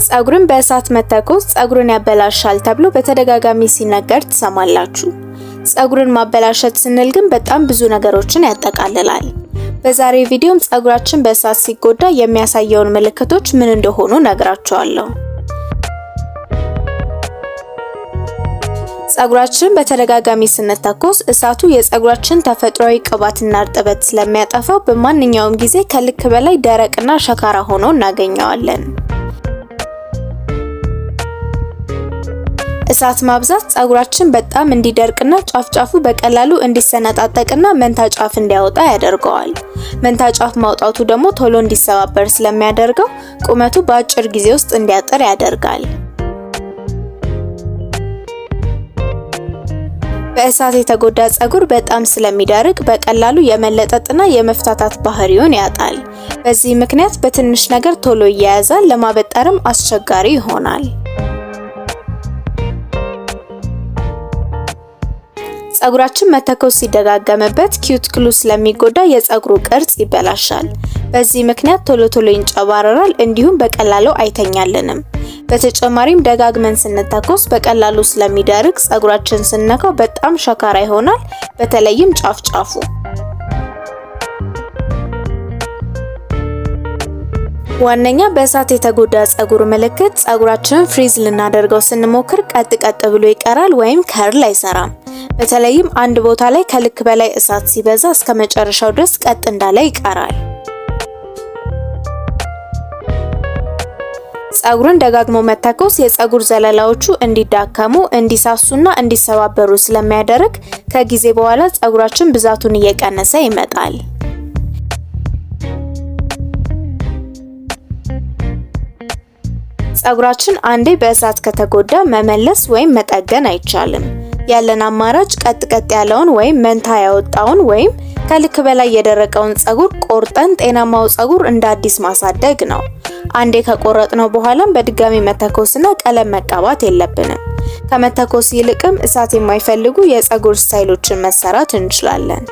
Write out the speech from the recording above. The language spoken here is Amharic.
ጸጉርን በእሳት መተኮስ ጸጉርን ያበላሻል ተብሎ በተደጋጋሚ ሲነገር ትሰማላችሁ። ጸጉርን ማበላሸት ስንል ግን በጣም ብዙ ነገሮችን ያጠቃልላል። በዛሬ ቪዲዮም ጸጉራችን በእሳት ሲጎዳ የሚያሳየውን ምልክቶች ምን እንደሆኑ ነግራችኋለሁ። ጸጉራችን በተደጋጋሚ ስንተኮስ እሳቱ የጸጉራችን ተፈጥሯዊ ቅባትና እርጥበት ስለሚያጠፋው በማንኛውም ጊዜ ከልክ በላይ ደረቅና ሸካራ ሆኖ እናገኘዋለን። እሳት ማብዛት ጸጉራችን በጣም እንዲደርቅና ጫፍጫፉ በቀላሉ እንዲሰነጣጠቅና መንታ ጫፍ እንዲያወጣ ያደርገዋል። መንታ ጫፍ ማውጣቱ ደግሞ ቶሎ እንዲሰባበር ስለሚያደርገው ቁመቱ በአጭር ጊዜ ውስጥ እንዲያጠር ያደርጋል። በእሳት የተጎዳ ጸጉር በጣም ስለሚደርቅ በቀላሉ የመለጠጥና የመፍታታት ባህሪውን ያጣል። በዚህ ምክንያት በትንሽ ነገር ቶሎ ይያያዛል፣ ለማበጠርም አስቸጋሪ ይሆናል። ጸጉራችን መተኮስ ሲደጋገምበት ኪዩቲክሉ ስለሚጎዳ የጸጉሩ ቅርጽ ይበላሻል። በዚህ ምክንያት ቶሎ ይንጨባረራል፣ እንዲሁም በቀላሉ አይተኛልንም። በተጨማሪም ደጋግመን ስንተኮስ በቀላሉ ስለሚደርቅ ጸጉራችን ስንነካው በጣም ሸካራ ይሆናል፣ በተለይም ጫፍ። ዋነኛ በእሳት የተጎዳ ጸጉር ምልክት ጸጉራችንን ፍሪዝ ልናደርገው ስንሞክር ቀጥ ብሎ ይቀራል ወይም ከርል አይሰራም። በተለይም አንድ ቦታ ላይ ከልክ በላይ እሳት ሲበዛ እስከ መጨረሻው ድረስ ቀጥ እንዳለ ይቀራል። ጸጉርን ደጋግሞ መተኮስ የጸጉር ዘለላዎቹ እንዲዳከሙ፣ እንዲሳሱና እንዲሰባበሩ ስለሚያደርግ ከጊዜ በኋላ ጸጉራችን ብዛቱን እየቀነሰ ይመጣል። ጸጉራችን አንዴ በእሳት ከተጎዳ መመለስ ወይም መጠገን አይቻልም። ያለን አማራጭ ቀጥ ያለውን ወይም መንታ ያወጣውን ወይም ከልክ በላይ የደረቀውን ጸጉር ቆርጠን ጤናማው ጸጉር እንደ አዲስ ማሳደግ ነው። አንዴ ከቆረጥነው በኋላም በድጋሚ መተኮስና ቀለም መቀባት የለብንም። ከመተኮስ ይልቅም እሳት የማይፈልጉ የጸጉር ስታይሎችን መሰራት እንችላለን።